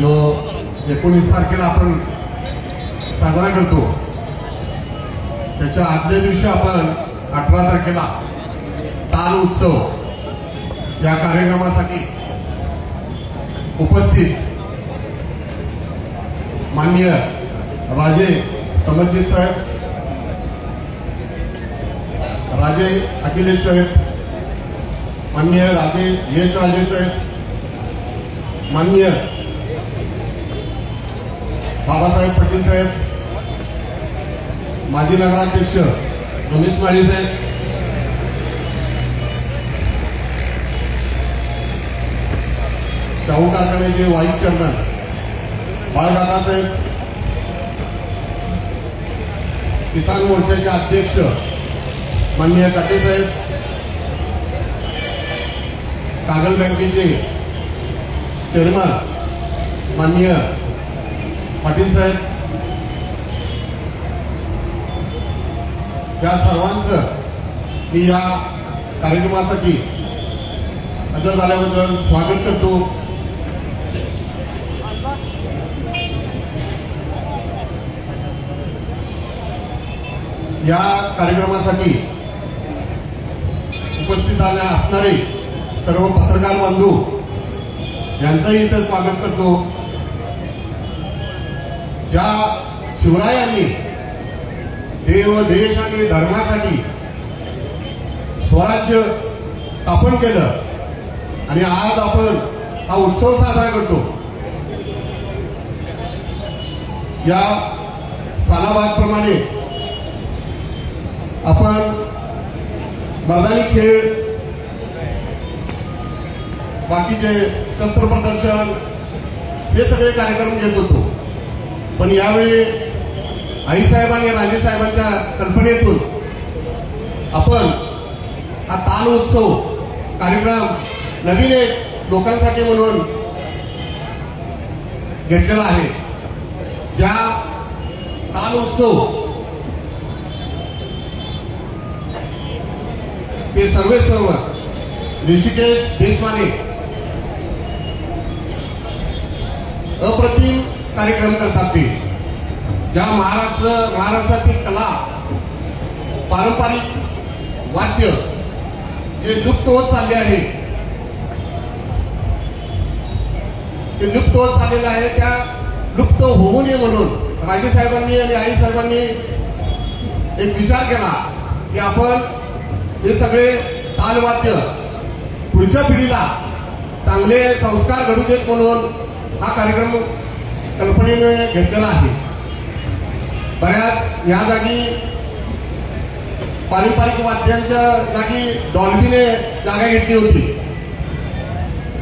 जो 19 तारखेला आपण साजरा करतो, त्याच्या आदल्या दिवशी आपण 18 तारखेला ताल उत्सव या कार्यक्रमासाठी उपस्थित माननीय राजे समरजित साहेब, राजे अखिलेश साहेब, माननीय राजे यश राजे साहेब, माननीय बाबासाहेब पाटील साहेब, माजी नगराध्यक्ष रमेश माळी साहेब, शाहू कारखान्याचे व्हाईस चेअरमन बाळकाका साहेब, किसान मोर्चाचे अध्यक्ष माननीय काटे साहेब, कागल बँकेचे चेअरमन माननीय पाटील साहेब, या सर्वांचं मी या कार्यक्रमासाठी हजर झाल्याबद्दल स्वागत करतो। या कार्यक्रमासाठी उपस्थित असणारे सर्व पत्रकार बंधू यांचंही इथं स्वागत करतो। ज्या शिवरायांनी देव देश आणि धर्मासाठी स्वराज्य स्थापन केलं आणि आज आपण हा उत्सव साजरा करतो, या सालाबादप्रमाणे आपण मैदानी खेळ, बाकीचे शस्त्र प्रदर्शन हे सगळे कार्यक्रम घेत होतो, पण यावेळी आईसाहेब आणि राजेसाहेबांच्या कल्पनेतून आपण हा ताल उत्सव कार्यक्रम नवीन एक लोकांसाठी म्हणून घेतलेला आहे। ज्या ताल उत्सव ते सर्व ऋषिकेश देशमाने अप्रतिम कार्यक्रम करतात। ते ज्या महाराष्ट्रातील कला, पारंपरिक वाद्य जे लुप्त होत चालले आहे, ते लुप्त होत चाललेलं आहे, त्या लुप्त होऊ नये म्हणून राजेसाहेबांनी आणि आईसाहेबांनी एक विचार केला की आपण हे सगळे तालवाद्य पुढच्या पिढीला चांगले संस्कार घडू देत म्हणून हा कार्यक्रम कल्पनेने घेतलेला आहे। बऱ्याच या जागी पारंपरिक वाद्यांच्या जागी डॉल्बीने जागा घेतली होती,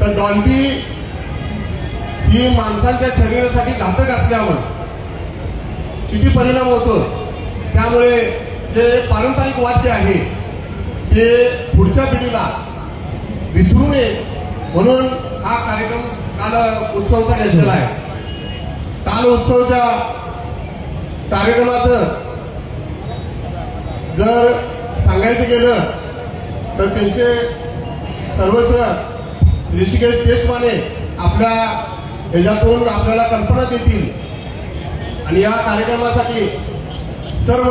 तर डॉल्बी ही माणसांच्या शरीरासाठी घातक असल्यामुळे किती परिणाम होतो, त्यामुळे जे पारंपरिक वाद्य आहे ते पुढच्या पिढीला विसरू नये म्हणून हा कार्यक्रम काल उत्सवचा घेतलेला आहे। काल उत्सवच्या कार्यक्रमात जर सांगायचं गेलं तर त्यांचे सर्वस्व ऋषिकेश देशमाने आपल्या ह्याच्यातून आपल्याला कल्पना देतील आणि या कार्यक्रमासाठी सर्व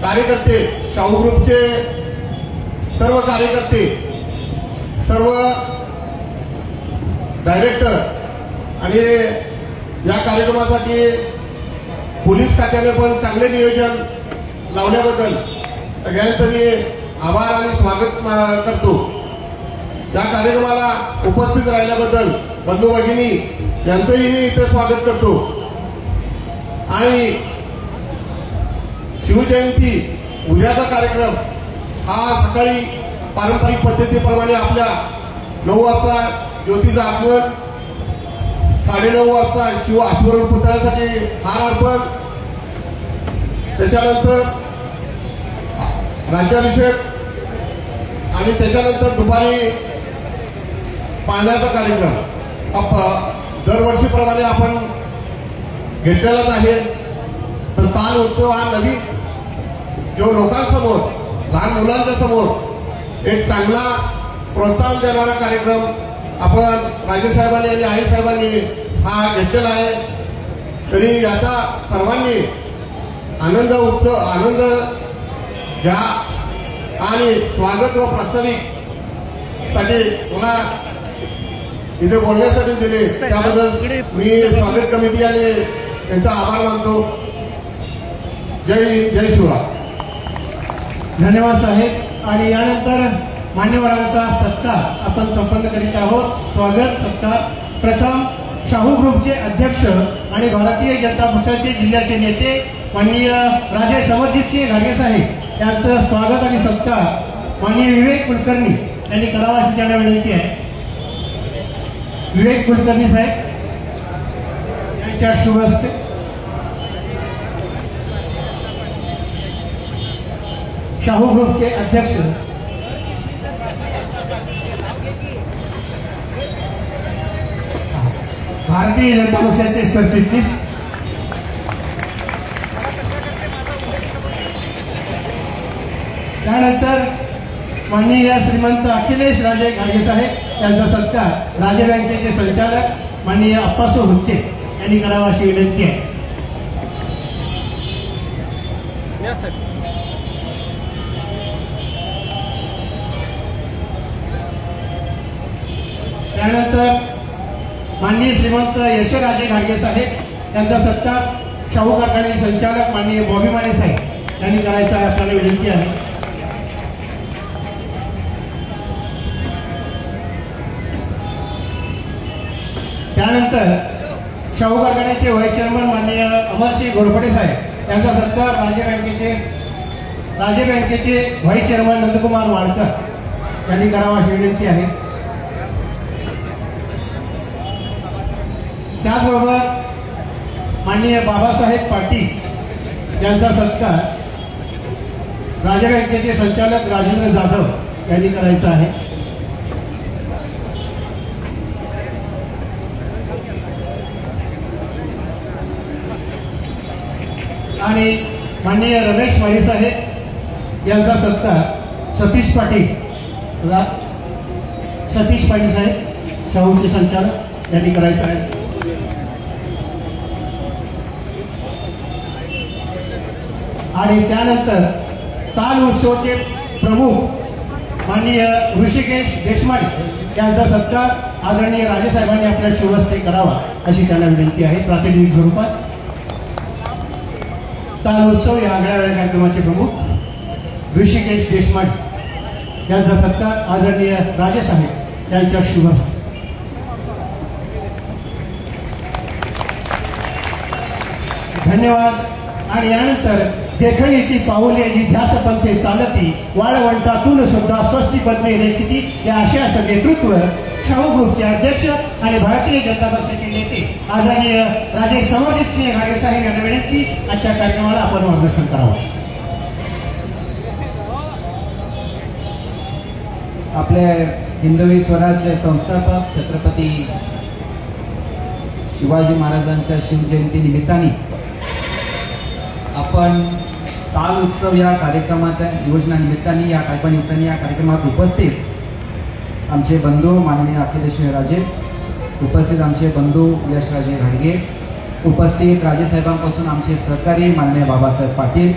कार्यकर्ते, शाहू ग्रुपचे सर्व कार्यकर्ते, सर्व डायरेक्टर आणि या कार्यक्रमासाठी पोलीस खात्याने पण चांगले नियोजन लावल्याबद्दल सगळ्यांचं मी आभार आणि स्वागत करतो। या कार्यक्रमाला उपस्थित राहिल्याबद्दल बंधू भगिनी यांचंही मी इथे स्वागत करतो। आणि शिवजयंती उद्याचा कार्यक्रम हा सकाळी पारंपरिक पद्धतीप्रमाणे आपल्या 9 वाजता ज्योतीचं आगमन, 9:30 वाजता शिव अश्वरूढ पुतळ्यासाठी हार अर्पण, त्याच्यानंतर राज्याभिषेक आणि त्याच्यानंतर दुपारी पाण्याचा कार्यक्रम दरवर्षीप्रमाणे आपण घेतलेलाच आहे। तर ताल उत्सव हा नवीन जो लोकांसमोर, लहान मुलांच्या समोर एक चांगला प्रोत्साहन देणारा कार्यक्रम आपण राजेसाहेबांनी आणि आईसाहेबांनी हा घेतलेला आहे, तरी याचा सर्वांनी आनंद घ्या आणि स्वागत व प्रास्ताविक साठी मला इथे बोलण्यासाठी दिले त्याबद्दल मी स्वागत कमिटी आणि त्यांचा आभार मानतो. जय शिवराय. धन्यवाद साहेब. आणि यानंतर मान्यवरांचा सत्कार आपण संपन्न करीत आहोत. स्वागत सत्कार प्रथम शाहू ग्रुपचे अध्यक्ष आणि भारतीय जनता पक्षाचे जिल्ह्याचे नेते माननीय राजे समरजितसिंह घाडगे साहेब यांचं स्वागत आणि सत्कार माननीय विवेक कुलकर्णी यांनी करावा अशी त्यांना विनंती आहे. विवेक कुलकर्णी साहेब यांच्या शुभ हस्ते. शाहू ग्रुपचे अध्यक्ष भारतीय जनता पक्षाचे सरचिटणीस त्यानंतर माननीय श्रीमंत अखिलेश राजे घाडगे साहेब यांचा सत्कार राज्य बँकेचे संचालक माननीय अप्पासो हुच्चे यांनी करावा अशी विनंती आहे. त्यानंतर माननीय श्रीमंत यशराजे घाडगे साहेब यांचा सत्कार शाहू कारखान्याचे संचालक माननीय बॉबी माने साहेब यांनी करायचा असल्याला विनंती आहे. त्यानंतर शाहू कारखान्याचे व्हाईस चेअरमन माननीय अमरसिंह घोरपडे साहेब यांचा सत्कार राज्य बँकेचे व्हाईस चेअरमन नंदकुमार वाळकर यांनी करावा अशी विनंती आहे. त्याचबरोबर माननीय बाबासाहेब पाटील यांचा सत्कार राज्य बँकेचे संचालक राजेंद्र जाधव यांनी करायचा आहे. आणि माननीय रमेश माळी साहेब यांचा सत्कार सतीश पाटील साहेब शाहूचे संचालक यांनी करायचा आहे. आणि त्यानंतर ताल उत्सवचे प्रमुख माननीय ऋषिकेश देशमाने यांचा सत्कार आदरणीय राजेसाहेबांनी आपल्या शुभहस्ते करावा अशी त्यांना विनंती आहे. प्रातिनिधिक स्वरूपात ताल उत्सव या आगळ्या वेगळ्या कार्यक्रमाचे प्रमुख ऋषिकेश देशमाने यांचा सत्कार आदरणीय राजेसाहेब यांच्या शुभहस्ते. धन्यवाद. आणि यानंतर देखणी ती पाऊले ध्यास पंथे चालती वाळवंटातून सुद्धा स्वस्ती पद्मे रेखिती या आशयाचं नेतृत्व शाहू ग्रुपचे अध्यक्ष आणि भारतीय जनता पक्षाचे नेते आदरणीय राजे समरजितसिंह घाडगे साहेब यांना विनंती आजच्या कार्यक्रमाला आपण मार्गदर्शन करावं. आपले हिंदवी स्वराज्य संस्थापक छत्रपती शिवाजी महाराजांच्या शिवजयंती निमित्ताने आपण ताल उत्सव या कार्यक्रमाच्या योजना निमित्ताने या कार्यक्रमात उपस्थित आमचे बंधू माननीय अखिलेश राजे, उपस्थित आमचे बंधू यशराजे घाडगे, उपस्थित राजेसाहेबांपासून आमचे सहकारी माननीय बाबासाहेब पाटील,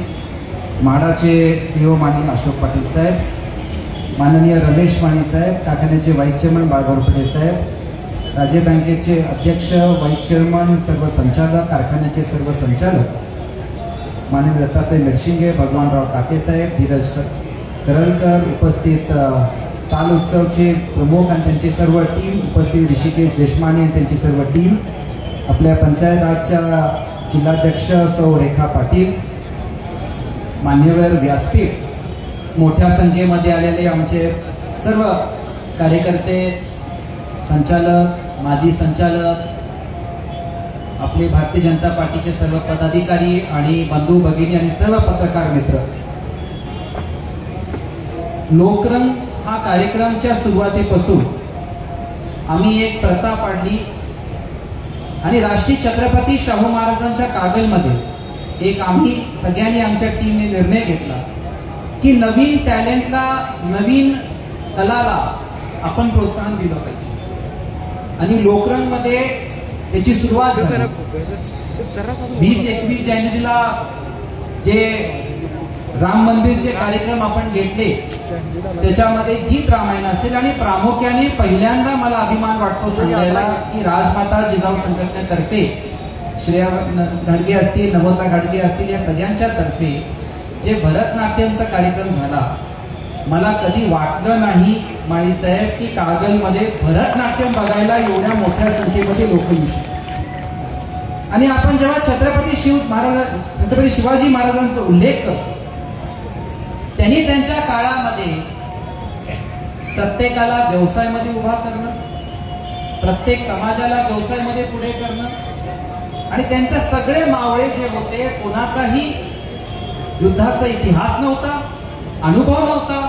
म्हाडाचे सीओ माननीय अशोक पाटील साहेब, माननीय रमेश माने साहेब, कारखान्याचे व्हाईस चेअरमन बाळगोरपडे साहेब, राज्य बँकेचे अध्यक्ष, व्हाईस चेअरमन, सर्व संचालक, कारखान्याचे सर्व संचालक माननीय दत्तात्रय मिरशिंगे, भगवानराव टाके साहेब, धीरज करलकर, उपस्थित ताल उत्सवचे प्रमुख आणि त्यांची सर्व टीम, उपस्थित ऋषिकेश देशमाने आणि त्यांची सर्व टीम, आपल्या पंचायत राजच्या जिल्हाध्यक्ष सौ रेखा पाटील, मान्यवर व्यासपीठ, मोठ्या संख्येमध्ये आलेले आमचे सर्व कार्यकर्ते, संचालक, माजी संचालक, आपले भारतीय जनता पार्टीचे सर्व पदाधिकारी आणि बंधू भगिनी आणि सर्व पत्रकार मित्र, लोकरंग हा कार्यक्रमाच्या सुरुवातीपासून आम्ही एक प्रथा पाडली आणि राष्ट्रीय छत्रपती शाहू महाराजांच्या कागलमध्ये एक आम्ही सगळ्यांनी आमच्या टीमने निर्णय घेतला की नवीन टॅलेंटला, नवीन कलाला आपण प्रोत्साहन दिलं पाहिजे आणि लोकरंगमध्ये त्याची सुरुवात झाली. 20-21 जानेवारीला जे राम मंदिरचे कार्यक्रम आपण घेतले त्याच्यामध्ये गीत रामायण असेल आणि प्रामुख्याने पहिल्यांदा मला अभिमान वाटतो सांगायला की राजमाता जिजाऊ संघटनेतर्फे श्रेया घाडगे असतील, नवोता घाडगे असतील, या सगळ्यांच्या तर्फे जे भरतनाट्यमचा कार्यक्रम झाला, मला कधी वाटलं नाही माळी साहेब की कागलमध्ये भरतनाट्यम बघायला एवढ्या मोठ्या संख्येमध्ये लोक येऊ शकतात. आणि आपण जेव्हा छत्रपती शिवाजी महाराजांचा उल्लेख करतो, त्यांनी त्यांच्या काळामध्ये प्रत्येकाला व्यवसायामध्ये उभा करणं, प्रत्येक समाजाला व्यवसायामध्ये पुढे करणं, आणि त्यांचे सगळे मावळे जे होते, कोणाचाही युद्धाचा इतिहास नव्हता, अनुभव नव्हता,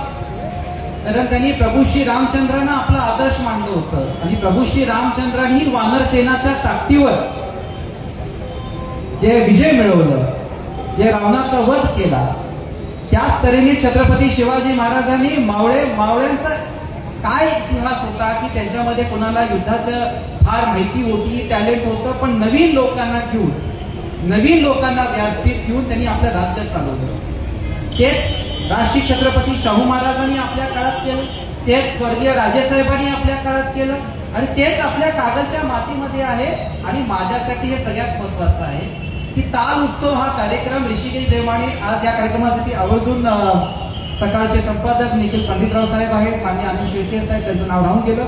कारण त्यांनी प्रभू श्री रामचंद्रांना आपला आदर्श मानलं होतं. आणि प्रभू श्री रामचंद्रांनी वानर सेनाच्या ताकदीवर जे विजय मिळवलं, जे रावणाचा वध केला, त्याच तऱ्हेने छत्रपती शिवाजी महाराजांनी मावळ्यांचा काय इतिहास होता की त्यांच्यामध्ये कोणाला युद्धाचं फार माहिती होती, टॅलेंट होतं, पण नवीन लोकांना घेऊन, नवीन लोकांना व्यासपीठ घेऊन त्यांनी आपलं राज्य चालवलं. तेच राष्ट्रीय छत्रपती शाहू महाराजांनी आपल्या काळात केलं, तेच स्वर्गीय राजेसाहेबांनी आपल्या काळात केलं, आणि तेच आपल्या कागलच्या मातीमध्ये आहे. आणि माझ्यासाठी हे सगळ्यात महत्वाचं आहे की ताल उत्सव हा कार्यक्रम ऋषिकेश देवाने आज या कार्यक्रमासाठी आवर्जून सकाळचे संपादक निखिल पंडितराव साहेब आहेत, माननीय अनिल शेळके साहेब, त्यांचं नाव राहून गेलं.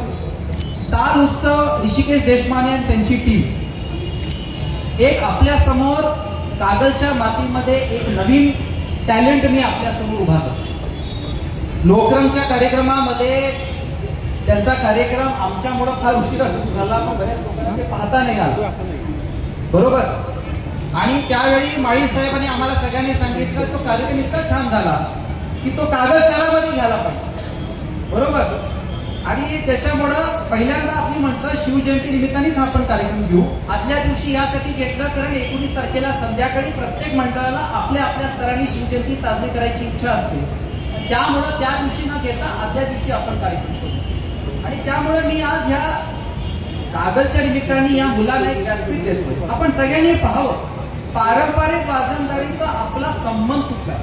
ताल उत्सव ऋषिकेश देशमाने आणि त्यांची टीम एक आपल्या समोर कागलच्या मातीमध्ये एक नवीन टॅलेंट मी आपल्या समोर उभा करतो. लोकरंगच्या कार्यक्रमामध्ये त्यांचा कार्यक्रम आमच्यामुळे फार उशिरा सुरू झाला, पण बऱ्याच लोकांना ते पाहता नाही आलं, बरोबर. आणि त्यावेळी माळी साहेबांनी आम्हाला सगळ्यांनी सांगितलं तो कार्यक्रम इतका छान झाला की तो कागल शहरामध्ये घ्यायला पाहिजे, बरोबर. आणि त्याच्यामुळं पहिल्यांदा आपण म्हटलं शिवजयंती निमित्तानेच आपण कार्यक्रम घेऊ. आदल्या दिवशी यासाठी घेतलं कारण 19 तारखेला संध्याकाळी प्रत्येक मंडळाला आपल्या आपल्या स्तराने शिवजयंती साजरी करायची इच्छा असते, त्यामुळं त्या दिवशी न घेता आदल्या दिवशी आपण कार्यक्रम करू. आणि त्यामुळे मी आज ह्या कागलच्या निमित्ताने या मुलांना एक व्यासपीठ देतोय. आपण सगळ्यांनी पाहावं पारंपरिक वाजंदारीचा आपला संबंध कुठला,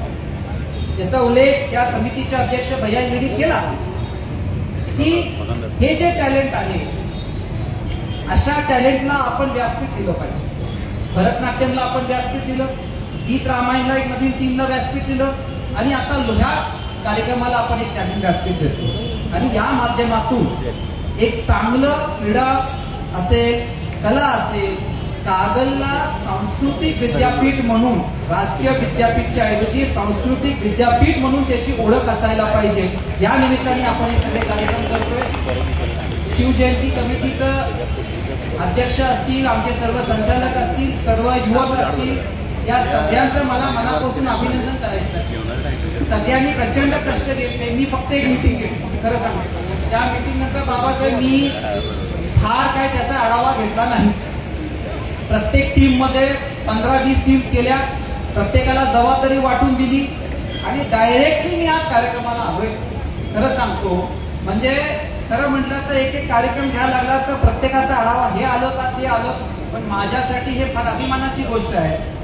याचा उल्लेख या समितीच्या अध्यक्ष भैया यांनी केला की हे जे टॅलेंट आहे अशा टॅलेंटला आपण व्यासपीठ दिलं पाहिजे. भरतनाट्यमला आपण व्यासपीठ दिलं, गीत रामायणला एक नवीन टीमला व्यासपीठ दिलं, आणि आता ह्या कार्यक्रमाला आपण एक नवीन व्यासपीठ देतो. आणि या माध्यमातून एक चांगलं क्रीडा असेल, कला असेल, कागलला सांस्कृतिक विद्यापीठ म्हणून, राजकीय विद्यापीठच्या ऐवजी सांस्कृतिक विद्यापीठ म्हणून त्याची ओळख असायला पाहिजे. या निमित्ताने आपण हे सगळे कार्यक्रम करतोय. शिवजयंती कमिटीचं अध्यक्ष असतील, आमचे सर्व संचालक असतील, सर्व युवक असतील, या सगळ्यांचं मला मनापासून अभिनंदन करायचं. सगळ्यांनी प्रचंड कष्ट घेतले. मी फक्त एक मीटिंग घेतली, खरं सांगतो. त्या मीटिंग नंतर बाबासाहेब मी फार काय त्याचा आढावा घेतला नाही. प्रत्येक टीम मध्ये 15-20 टीम्स केल्या, प्रत्येकाला जबाबदारी वाटून दिली, आणि डायरेक्टली मी आज कार्यक्रमाला आलोय. खरं सांगतो, म्हणजे खरं म्हटलं तर एक कार्यक्रम घ्यायला लागला तर प्रत्येकाचा आढावा हे आलं का ते आलं, पण माझ्यासाठी हे फार अभिमानाची गोष्ट आहे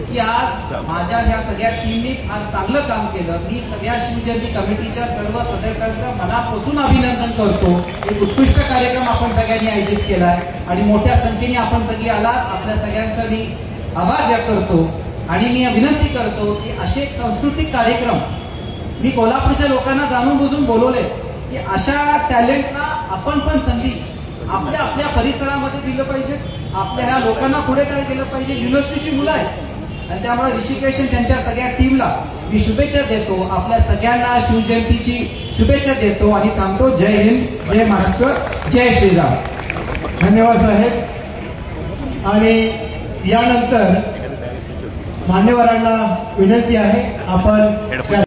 की आज माझ्या ह्या सगळ्या टीमनी फार चांगलं काम केलं. मी सगळ्या शिवजयंती कमिटीच्या सर्व सदस्यांचं मनापासून अभिनंदन करतो. एक उत्कृष्ट कार्यक्रम आपण सगळ्यांनी आयोजित केलाय आणि मोठ्या संख्येने आपण सगळे आलात. आपल्या सगळ्यांचा मी आभार व्यक्त करतो आणि मी विनंती करतो की असे एक सांस्कृतिक कार्यक्रम मी कोल्हापूरच्या लोकांना जाणून बुजून बोलवले की अशा टॅलेंटला आपण पण संधी आपल्या आपल्या परिसरामध्ये दिलं पाहिजे. आपल्या ह्या लोकांना पुढे काय केलं पाहिजे. युनिव्हर्सिटीची मुलं आहेत आणि त्यामुळे ऋषिकेश त्यांच्या सगळ्या टीमला मी शुभेच्छा देतो. आपल्या सगळ्यांना शिवजयंतीची शुभेच्छा देतो आणि थांबतो. जय हिंद, जय महाराष्ट्र, जय श्रीराम. धन्यवाद साहेब. आणि यानंतर मान्यवरांना विनंती आहे आपण